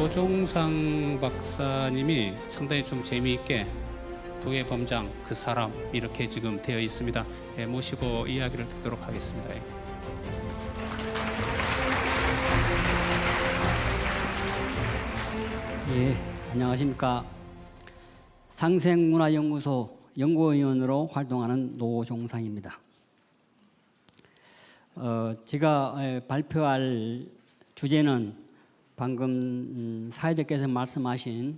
노종상 박사님이 상당히 좀 재미있게 두의 범장, 그 사람 이렇게 지금 되어 있습니다. 모시고 이야기를 듣도록 하겠습니다. 예, 안녕하십니까. 상생문화연구소 연구위원으로 활동하는 노종상입니다. 제가 발표할 주제는 방금 사회자께서 말씀하신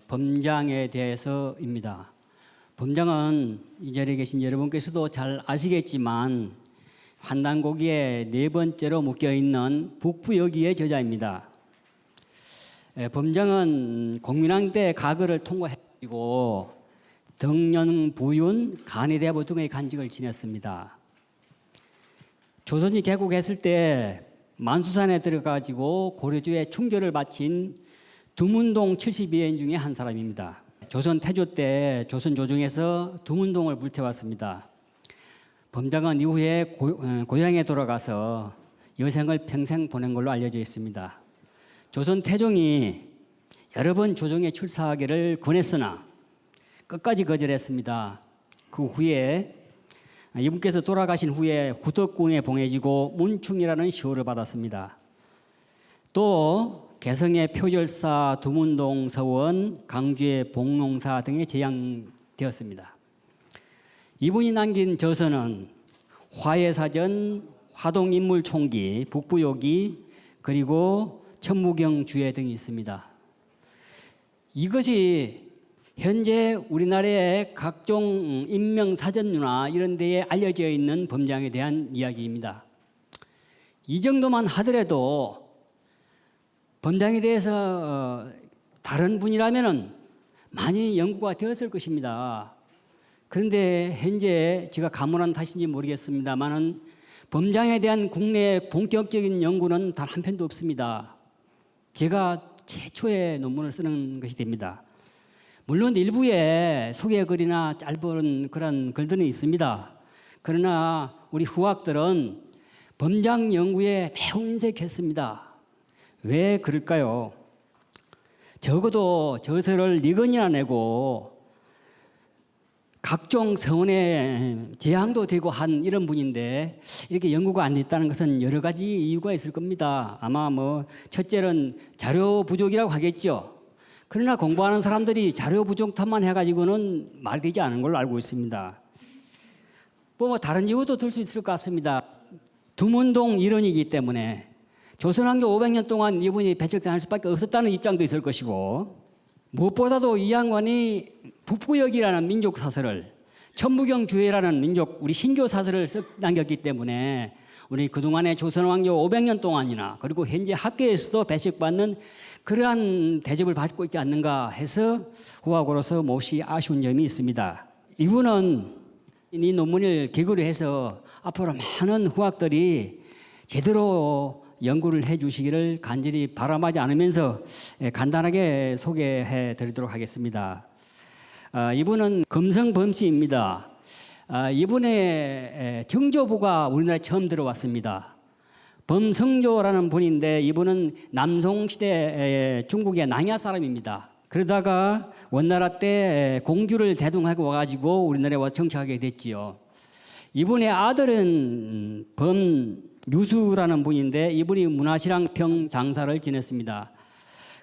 범장에 대해서입니다. 범장은 이 자리에 계신 여러분께서도 잘 아시겠지만 환단고기에 네 번째로 묶여있는 북부여기의 저자입니다. 범장은 공민왕 때 가거를 통과해가지고 덕년, 부윤, 간이대부 등의 간직을 지냈습니다. 조선이 개국했을 때 만수산에 들어가지고 고려주에 충절을 바친 두문동 72인 중에 한 사람입니다. 조선 태조 때 조선 조정에서 두문동을 불태웠습니다. 범장은 이후에 고향에 돌아가서 여생을 평생 보낸 걸로 알려져 있습니다. 조선 태종이 여러 번 조정에 출사하기를 권했으나 끝까지 거절했습니다. 그 후에 이분께서 돌아가신 후에 후덕군에 봉해지고 문충이라는 시호를 받았습니다. 또 개성의 표절사, 두문동 서원, 강주의 봉농사 등에 제양되었습니다. 이분이 남긴 저서는 화예사전, 화동인물총기, 북부요기, 그리고 천무경 주해 등이 있습니다. 이것이 현재 우리나라의 각종 인명사전류나 이런 데에 알려져 있는 범장에 대한 이야기입니다. 이 정도만 하더라도 범장에 대해서 다른 분이라면 많이 연구가 되었을 것입니다. 그런데 현재 제가 가문한 탓인지 모르겠습니다만은 범장에 대한 국내 본격적인 연구는 단 한 편도 없습니다. 제가 최초의 논문을 쓰는 것이 됩니다. 물론 일부에 소개글이나 짧은 그런 글들은 있습니다. 그러나 우리 후학들은 범장 연구에 매우 인색했습니다. 왜 그럴까요? 적어도 저서를 리건이나 내고 각종 서원에 제항도 되고 한 이런 분인데 이렇게 연구가 안 됐다는 것은 여러 가지 이유가 있을 겁니다. 아마 첫째는 자료 부족이라고 하겠죠. 그러나 공부하는 사람들이 자료 부족 탓만 해가지고는 말이 되지 않은 걸로 알고 있습니다. 다른 이유도 들 수 있을 것 같습니다. 두문동 일원이기 때문에 조선왕조 500년 동안 이분이 배척당할 수밖에 없었다는 입장도 있을 것이고, 무엇보다도 이 양반이 북부역이라는 민족 사설을, 천무경 주해라는 우리 신교 사설을 남겼기 때문에 우리 그동안의 조선왕조 500년 동안이나 그리고 현재 학계에서도 배척받는 그러한 대접을 받고 있지 않는가 해서 후학으로서 몹시 아쉬운 점이 있습니다. 이분은 이 논문을 기고를 해서 앞으로 많은 후학들이 제대로 연구를 해 주시기를 간절히 바람하지 않으면서 간단하게 소개해 드리도록 하겠습니다. 이분은 금성범씨입니다. 이분의 정조부가 우리나라에 처음 들어왔습니다. 범성조라는 분인데 이분은 남송시대 중국의 낭야 사람입니다. 그러다가 원나라 때 공주를 대동하고 와가지고 우리나라에 와서 정착하게 됐지요. 이분의 아들은 범유수라는 분인데 이분이 문화실황 평장사를 지냈습니다.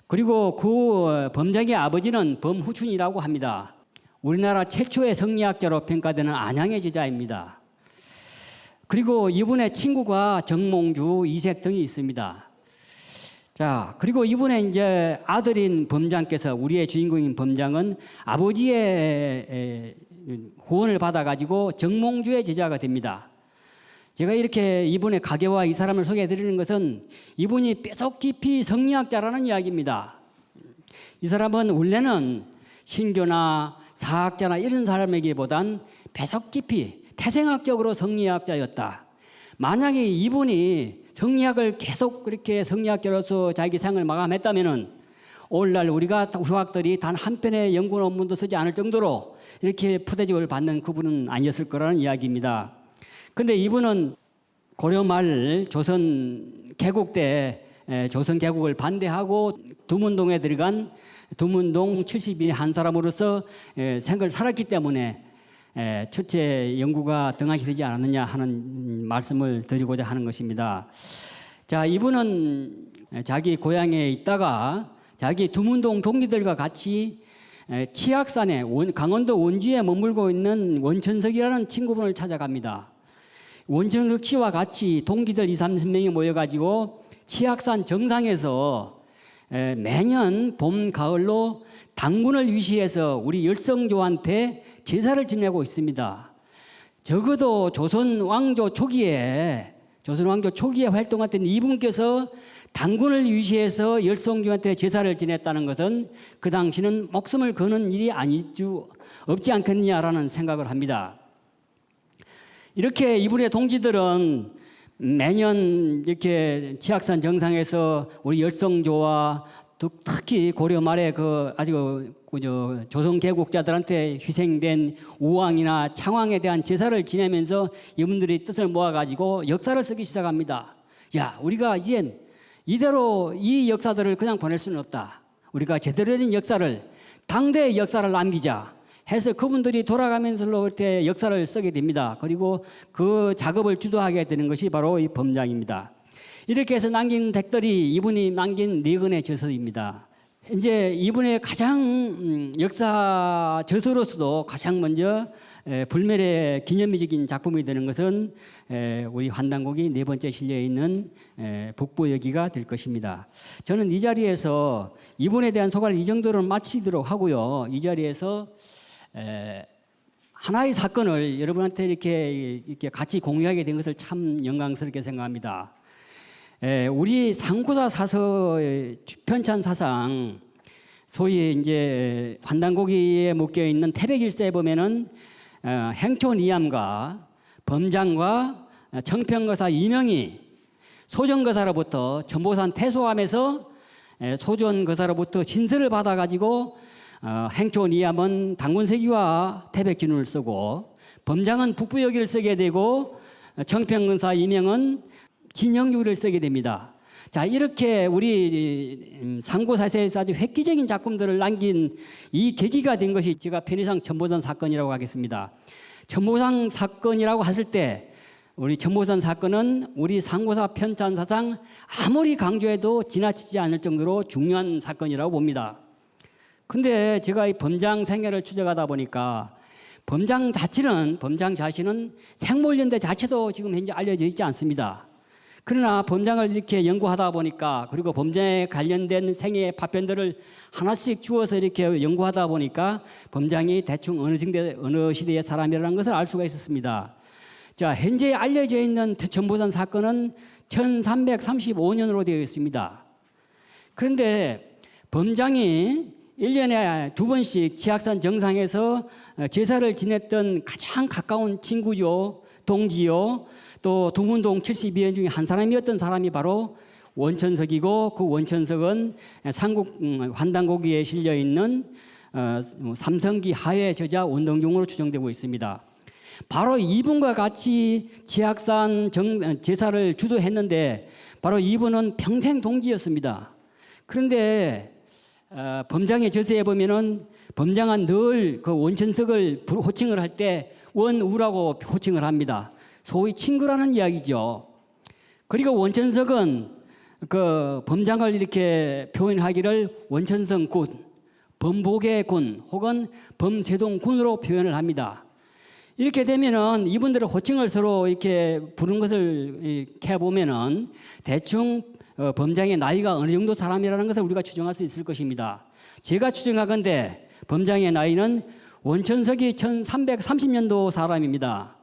그리고 그 범장의 아버지는 범후춘이라고 합니다. 우리나라 최초의 성리학자로 평가되는 안양의 제자입니다. 그리고 이분의 친구가 정몽주, 이색 등이 있습니다. 자, 그리고 이분의 이제 아들인 범장께서, 우리의 주인공인 범장은 아버지의 후원을 받아가지고 정몽주의 제자가 됩니다. 제가 이렇게 이분의 가계와 이 사람을 소개해 드리는 것은 이분이 뼈속 깊이 성리학자라는 이야기입니다. 이 사람은 원래는 신교나 사학자나 이런 사람에게보단 뼈속 깊이 태생학적으로 성리학자였다. 만약에 이분이 성리학을 계속 그렇게 성리학자로서 자기 생을 마감했다면은 오늘날 우리가 후학들이 단 한 편의 연구 논문도 쓰지 않을 정도로 이렇게 푸대접을 받는 그분은 아니었을 거라는 이야기입니다. 그런데 이분은 고려 말 조선 개국 때 조선 개국을 반대하고 두문동에 들어간 두문동 72의 한 사람으로서 생을 살았기 때문에 첫째 영구가 등한시 되지 않았느냐 하는 말씀을 드리고자 하는 것입니다. 자, 이분은 자기 고향에 있다가 자기 두문동 동기들과 같이 치악산에 강원도 원주에 머물고 있는 원천석이라는 친구분을 찾아갑니다. 원천석 씨와 같이 동기들 20-30명이 모여가지고 치악산 정상에서 매년 봄, 가을로 당군을 위시해서 우리 열성조한테 제사를 지내고 있습니다. 적어도 조선 왕조 초기에 활동했던 이분께서 당군을 위시해서 열성조한테 제사를 지냈다는 것은 그 당시는 목숨을 거는 일이 없지 않겠느냐라는 생각을 합니다. 이렇게 이분의 동지들은 매년 이렇게 치악산 정상에서 우리 열성조와 특히 고려 말에 조선 개국자들한테 희생된 우왕이나 창왕에 대한 제사를 지내면서 이분들이 뜻을 모아가지고 역사를 쓰기 시작합니다. 야, 우리가 이젠 이대로 이 역사들을 그냥 보낼 수는 없다. 우리가 제대로 된 역사를, 당대의 역사를 남기자 해서 그분들이 돌아가면서 이렇게 역사를 쓰게 됩니다. 그리고 그 작업을 주도하게 되는 것이 바로 이 범장입니다. 이렇게 해서 남긴 덱들이 이분이 남긴 4권의 저서입니다. 이제 이분의 가장 역사 저서로서도 가장 먼저 불멸의 기념비적인 작품이 되는 것은 우리 환단곡이 4번째 실려 있는 북부여기가 될 것입니다. 저는 이 자리에서 이분에 대한 소개를 이 정도로 마치도록 하고요. 이 자리에서 하나의 사건을 여러분한테 이렇게 같이 공유하게 된 것을 참 영광스럽게 생각합니다. 우리 상고사 사서의 편찬 사상, 소위 이제 환단고기에 묶여 있는 태백일세에 보면은 행초니암과 범장과 청평거사 이명이 소전거사로부터 전보산 태소함에서 소전거사로부터 진서를 받아가지고 행초니암은 당군세기와 태백진운을 쓰고 범장은 북부여기를 쓰게 되고 청평거사 이명은 진영유를 쓰게 됩니다. 자, 이렇게 우리 상고사세에서 아주 획기적인 작품들을 남긴 이 계기가 된 것이 제가 편의상 전보산 사건이라고 하겠습니다. 전보산 사건이라고 했을 때 우리 전보산 사건은 우리 상고사 편찬 사상 아무리 강조해도 지나치지 않을 정도로 중요한 사건이라고 봅니다. 근데 제가 이 범장 생애를 추적하다 보니까 범장 자신은 생물연대 자체도 지금 현재 알려져 있지 않습니다. 그러나 범장을 이렇게 연구하다 보니까, 그리고 범장에 관련된 생애의 파편들을 하나씩 주어서 이렇게 연구하다 보니까 범장이 대충 어느 시대의 사람이라는 것을 알 수가 있었습니다. 자, 현재 알려져 있는 전보산 사건은 1335년으로 되어 있습니다. 그런데 범장이 1년에 2번씩 치악산 정상에서 제사를 지냈던 가장 가까운 친구죠, 동지요, 또 두문동 72연 중에 한 사람이었던 사람이 바로 원천석이고, 그 원천석은 삼국 환단고기에 실려 있는 삼성기 하회 저자 원동종으로 추정되고 있습니다. 바로 이분과 같이 치악산 제사를 주도했는데 바로 이분은 평생 동지였습니다. 그런데 범장의 저서에 보면은 범장은 늘 그 원천석을 호칭을 할 때 원우라고 호칭을 합니다. 소위 친구라는 이야기죠. 그리고 원천석은 그 범장을 이렇게 표현하기를 원천성군, 범복의군 혹은 범세동군으로 표현을 합니다. 이렇게 되면은 이분들의 호칭을 서로 이렇게 부른 것을 이렇게 보면은 대충 범장의 나이가 어느 정도 사람이라는 것을 우리가 추정할 수 있을 것입니다. 제가 추정하건대 범장의 나이는 원천석이 1330년도 사람입니다.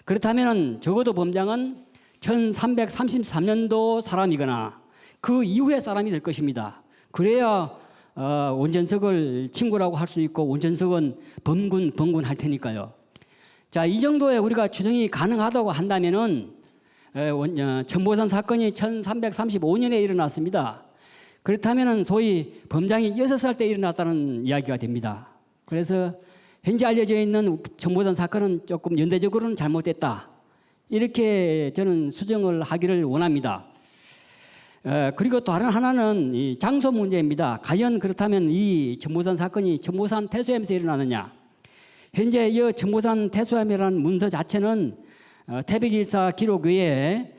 그렇다면 적어도 범장은 1333년도 사람이거나 그 이후의 사람이 될 것입니다. 그래야 원천석을 친구라고 할 수 있고 원천석은 범군 할 테니까요. 자, 이 정도의 우리가 추정이 가능하다고 한다면은 전보산 사건이 1335년에 일어났습니다. 그렇다면은 소위 범장이 6살 때 일어났다는 이야기가 됩니다. 그래서 현재 알려져 있는 전보산 사건은 조금 연대적으로는 잘못됐다, 이렇게 저는 수정을 하기를 원합니다. 그리고 또 다른 하나는 이 장소 문제입니다. 과연 그렇다면 이 천보산 사건이 천보산 태수암에서 일어나느냐? 현재 이 천보산 태수암이라는 문서 자체는 태백일사 기록 외에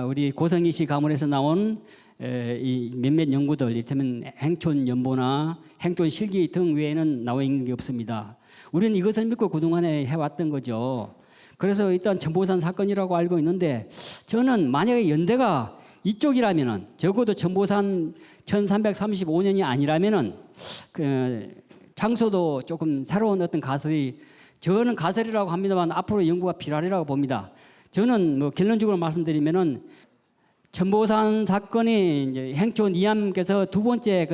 우리 고성희 씨 가문에서 나온 이 몇몇 연구들, 이를테면 행촌연보나 행촌실기 등 외에는 나와 있는 게 없습니다. 우리는 이것을 믿고 그동안에 해왔던 거죠. 그래서 일단 천보산 사건이라고 알고 있는데, 저는 만약에 연대가 이쪽이라면은, 적어도 천보산 1335년이 아니라면은 장소도 조금 새로운 어떤 가설이, 저는 가설이라고 합니다만 앞으로 연구가 필요하리라고 봅니다. 저는 뭐 결론적으로 말씀드리면은 천보산 사건이 이제 행촌 이암께서 두 번째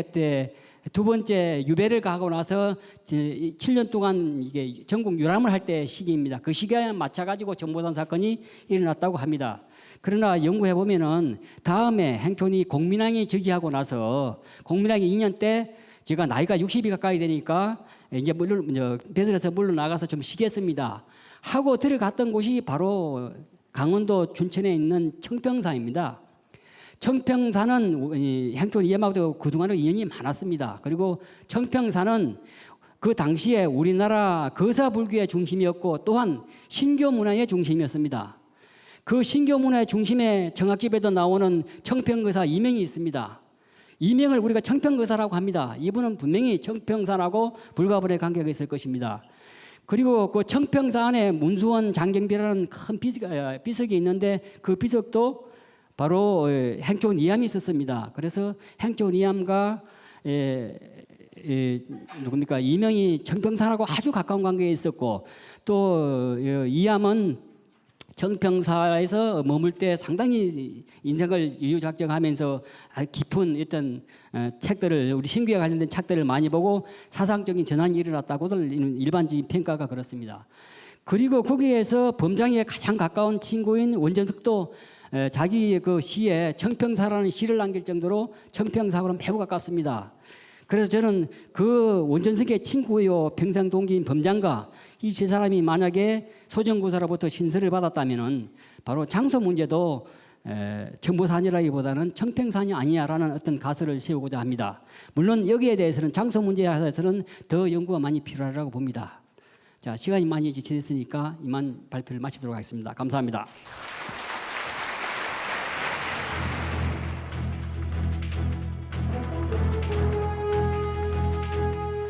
유배를 가고 나서 7년 동안 이게 전국 유람을 할 때 시기입니다. 그 시기에 맞춰 가지고 천보산 사건이 일어났다고 합니다. 그러나 연구해 보면은 다음에 행촌이 공민왕이 즉위하고 나서 공민왕이 2년 때 제가 나이가 60이 가까이 되니까 이제 배들에서 물러나가서 좀 쉬겠습니다 하고 들어갔던 곳이 바로 강원도 춘천에 있는 청평사입니다. 청평사는 행촌 이암하고도 그동안에 인연이 많았습니다. 그리고 청평사는 그 당시에 우리나라 거사불교의 중심이었고 또한 신교 문화의 중심이었습니다. 그 신교 문화의 중심에 정학집에도 나오는 청평거사 이명이 있습니다. 이명을 우리가 청평거사라고 합니다. 이분은 분명히 청평사라고 불가분의 관계가 있을 것입니다. 그리고 그 청평사 안에 문수원 장경비라는 큰 비석이 있는데 그 비석도 바로 행촌 이암이 있었습니다. 그래서 행촌 이암과 누굽니까 이명이 청평사하고 아주 가까운 관계에 있었고, 또 이암은 청평사에서 머물 때 상당히 인생을 유유작정하면서 깊은 어떤 책들을, 우리 신규에 관련된 책들을 많이 보고 사상적인 전환이 일어났다고들 일반적인 평가가 그렇습니다. 그리고 거기에서 범장에 가장 가까운 친구인 원전석도 자기 그 시에 청평사라는 시를 남길 정도로 청평사하고는 매우 가깝습니다. 그래서 저는 그 원전석의 친구요 평생 동기인 범장과 이 세 사람이 만약에 소정구사로부터 신설을 받았다면은 바로 장소 문제도 천보산이라기보다는 청평산이 아니냐라는 어떤 가설을 세우고자 합니다. 물론 여기에 대해서는 장소 문제에 대해서는 더 연구가 많이 필요하다고 봅니다. 자, 시간이 많이 지체됐으니까 이만 발표를 마치도록 하겠습니다. 감사합니다.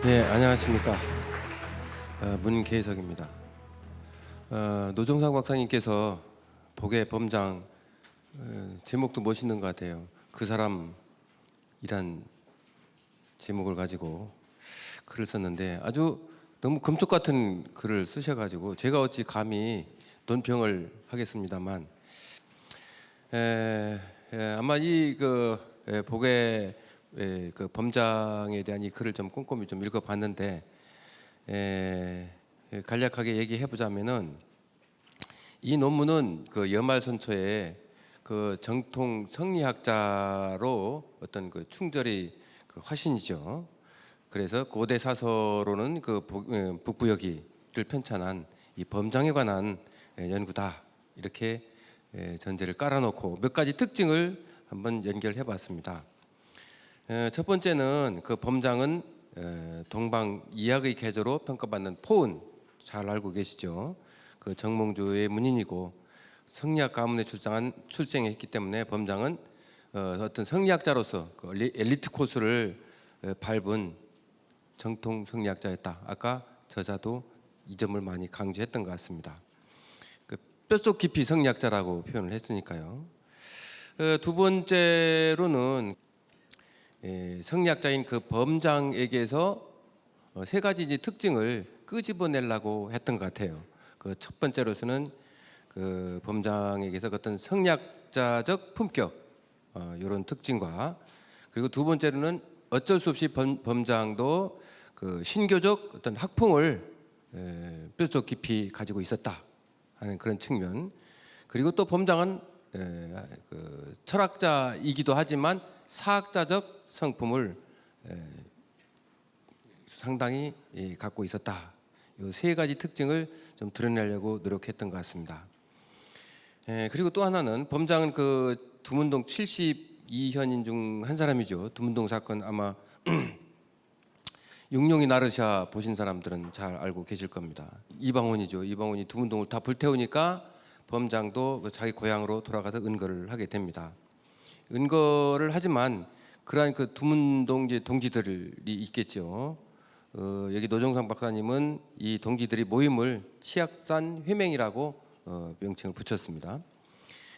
네, 안녕하십니까. 문계석입니다. 노정상 박사님께서 복의 범장, 제목도 멋있는 것 같아요. 그 사람이란 제목을 가지고 글을 썼는데 아주 너무 금쪽 같은 글을 쓰셔가지고 제가 어찌 감히 논평을 하겠습니다만, 아마 이 복의 그 범장에 대한 이 글을 좀 꼼꼼히 좀 읽어봤는데, 간략하게 얘기해 보자면은 이 논문은 그 여말선초에 그 정통 성리학자로 어떤 그 충절이 그 화신이죠. 그래서 고대 사서로는 그 북부여기를 편찬한 이 범장에 관한 연구다, 이렇게 전제를 깔아놓고 몇 가지 특징을 한번 연결해 봤습니다. 첫 번째는 그 범장은 동방 이학의 계조로 평가받는 포은, 잘 알고 계시죠? 그 정몽주의 문인이고 성리학 가문에 출생했기 때문에 범장은 어떤 성리학자로서 그 엘리트 코스를 밟은 정통 성리학자였다. 아까 저자도 이 점을 많이 강조했던 것 같습니다. 그 뼛속 깊이 성리학자라고 표현을 했으니까요. 두 번째로는 성리학자인 그 범장에게서 세 가지 이제 특징을 끄집어내려고 했던 것 같아요. 그 첫 번째로서는 그 범장에게서 어떤 성리학자적 품격, 이런 특징과, 그리고 두 번째로는 어쩔 수 없이 범장도 그 신교적 어떤 학풍을 뼛속 깊이 가지고 있었다 하는 그런 측면, 그리고 또 범장은 그 철학자이기도 하지만 사학자적 성품을 상당히 갖고 있었다. 이 세 가지 특징을 좀 드러내려고 노력했던 것 같습니다. 그리고 또 하나는 범장은 그 두문동 70 이현인 중 한 사람이죠. 두문동 사건 아마 육룡이 나르샤 보신 사람들은 잘 알고 계실 겁니다. 이방원이죠. 이방원이 두문동을 다 불태우니까 범장도 자기 고향으로 돌아가서 은거를 하게 됩니다. 은거를 하지만 그러한 그 두문동 이제 동지들이 있겠죠. 여기 노정상 박사님은 이 동지들이 모임을 치악산 회맹이라고 명칭을 붙였습니다.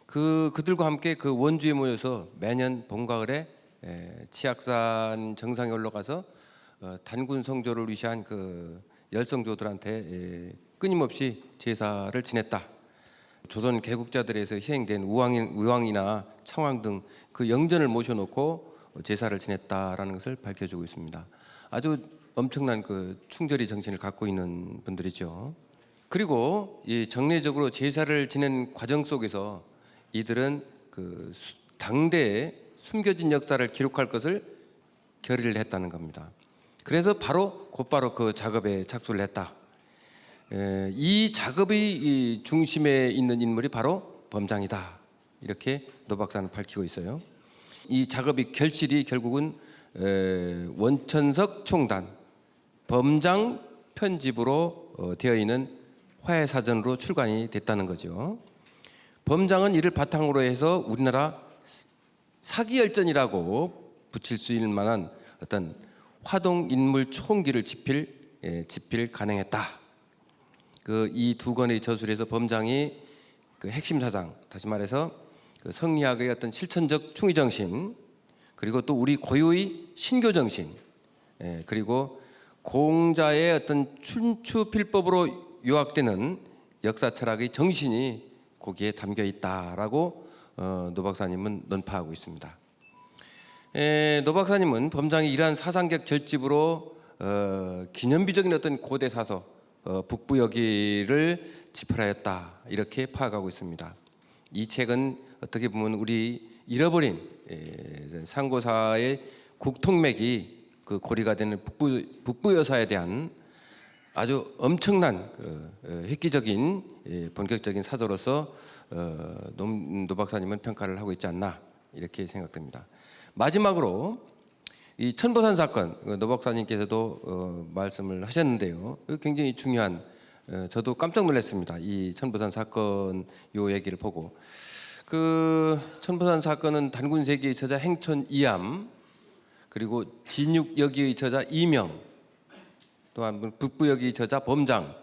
그들과 함께 그 원주에 모여서 매년 봄 가을에 치악산 정상에 올라가서 단군 성조를 위시한 그 열성조들한테 끊임없이 제사를 지냈다. 조선 개국자들에서 희생된 의왕이나 창왕 등 그 영전을 모셔놓고 제사를 지냈다라는 것을 밝혀주고 있습니다. 아주 엄청난 그 충절의 정신을 갖고 있는 분들이죠. 그리고 이 정례적으로 제사를 지낸 과정 속에서 이들은 그 당대에 숨겨진 역사를 기록할 것을 결의를 했다는 겁니다. 그래서 곧바로 그 작업에 착수를 했다. 이 작업의 이 중심에 있는 인물이 바로 범장이다. 이렇게 노 박사는 밝히고 있어요. 이 작업의 결실이 결국은 원천석 총단 범장 편집으로 되어 있는 화해사전으로 출간이 됐다는 거죠. 범장은 이를 바탕으로 해서 우리나라 사기열전이라고 붙일 수 있는 만한 어떤 화동인물 총기를 집필 가능했다. 이 두 권의 저술에서 범장이 그 핵심 사상, 다시 말해서 그 성리학의 어떤 실천적 충의 정신, 그리고 또 우리 고유의 신교 정신, 그리고 공자의 어떤 춘추 필법으로 요약되는 역사 철학의 정신이 거기에 담겨 있다라고 노 박사님은 논파하고 있습니다. 노 박사님은 범장이 이러한 사상적 결집으로 기념비적인 어떤 고대 사서 북부여기를 집필하였다 이렇게 파악하고 있습니다. 이 책은 어떻게 보면 우리 잃어버린 상고사의 국통맥이 그 고리가 되는 북부 여사에 대한 아주 엄청난 획기적인 본격적인 사조로서 노 박사님은 평가를 하고 있지 않나 이렇게 생각됩니다. 마지막으로 이 천보산 사건 노 박사님께서도 말씀을 하셨는데요. 굉장히 중요한 저도 깜짝 놀랐습니다. 이 천보산 사건 요 얘기를 보고 그 천보산 사건은 단군세기의 저자 행천 이암 그리고 진육여기의 저자 이명 또한 북부여기 저자 범장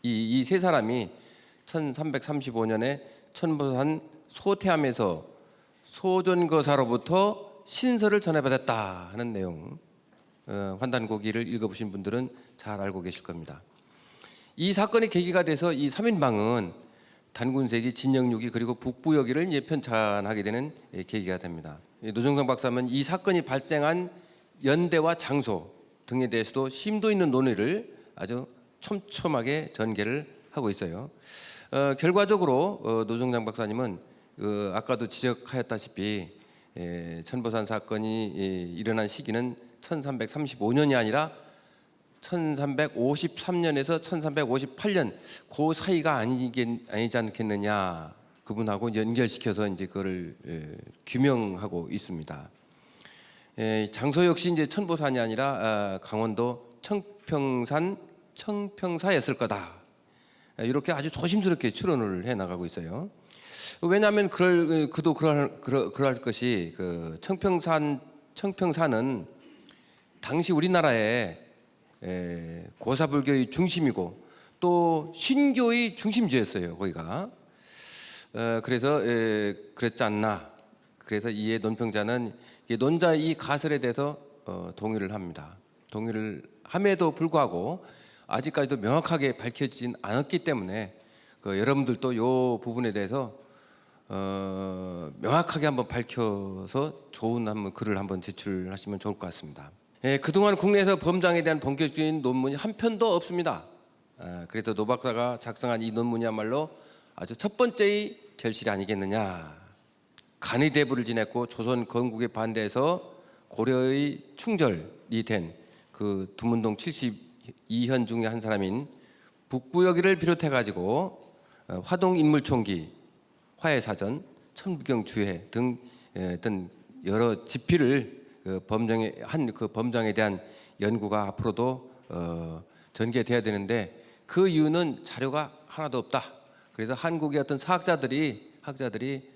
이 세 사람이 1335년에 천보산 소태암에서 소전거사로부터 신설을 전해받았다 하는 내용 환단고기를 읽어보신 분들은 잘 알고 계실 겁니다. 이 사건이 계기가 돼서 이 3인방은 단군세기, 진영육이 그리고 북부여기를 이제 편찬하게 되는 계기가 됩니다. 노정상 박사는 이 사건이 발생한 연대와 장소 등에 대해서도 심도 있는 논의를 아주 촘촘하게 전개를 하고 있어요. 결과적으로 노정상 박사님은 아까도 지적하였다시피 천보산 사건이 일어난 시기는 1335년이 아니라 1353년에서 1358년 그 사이가 아니지 않겠느냐 그분하고 연결시켜서 이제 그거를 규명하고 있습니다. 장소 역시 이제 천보산이 아니라 강원도 청평산 청평사였을 거다. 이렇게 아주 조심스럽게 추론을 해 나가고 있어요. 왜냐하면 그럴 것이 그 청평산은 당시 우리나라의 고사불교의 중심이고 또 신교의 중심지였어요. 거기가. 그래서 그랬지 않나. 그래서 이에 논평자는 논자의 이 가설에 대해서 동의를 합니다. 동의를 함에도 불구하고 아직까지도 명확하게 밝혀지진 않았기 때문에 여러분들도 이 부분에 대해서 명확하게 한번 밝혀서 좋은 한번 글을 한번 제출하시면 좋을 것 같습니다. 그동안 국내에서 범장에 대한 본격적인 논문이 한 편도 없습니다. 그래도 노 박사가 작성한 이 논문이야말로 아주 첫 번째의 결실이 아니겠느냐. 간의 대부를 지냈고 조선 건국에 반대해서 고려의 충절이 된 그 두문동 72현 중에 한 사람인 북부여기를 비롯해 가지고 화동인물총기, 화해사전, 천부경주해 등 어떤 여러 지피를 그 범정에 대한 연구가 앞으로도 전개돼야 되는데 그 이유는 자료가 하나도 없다. 그래서 한국의 어떤 학자들이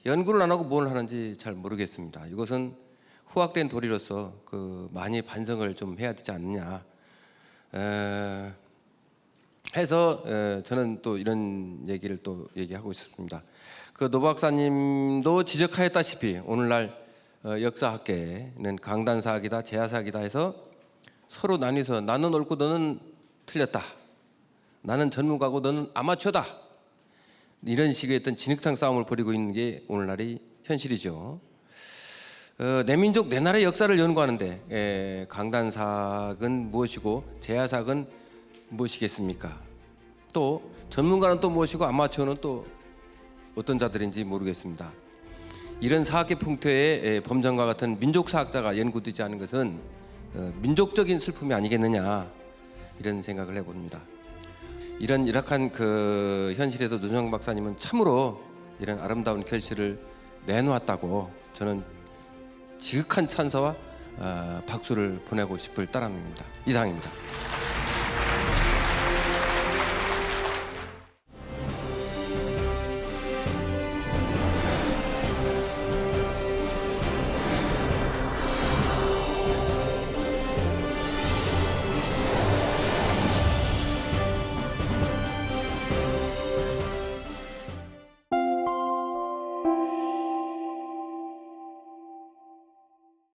연구를 안 하고 뭘 하는지 잘 모르겠습니다. 이것은 후학된 도리로서 많이 반성을 좀 해야 되지 않느냐 해서 저는 또 이런 얘기를 또 얘기하고 싶습니다. 노 박사님도 지적하였다시피 오늘날 역사학계는 강단사학이다, 재야사학이다 해서 서로 나뉘어서 나는 옳고 너는 틀렸다. 나는 전문가고 너는 아마추어다. 이런 식의 어떤 진흙탕 싸움을 벌이고 있는 게 오늘날의 현실이죠. 내 민족 내 나라의 역사를 연구하는데 강단사학은 무엇이고 재야사학은 무엇이겠습니까? 또 전문가는 또 무엇이고 아마추어는 또 어떤 자들인지 모르겠습니다. 이런 사학계 풍토에 범정과 같은 민족사학자가 연구되지 않은 것은 민족적인 슬픔이 아니겠느냐 이런 생각을 해봅니다. 이런 열악한 현실에도 노정영 박사님은 참으로 이런 아름다운 결실을 내놓았다고 저는 지극한 찬사와 박수를 보내고 싶을 따름입니다. 이상입니다.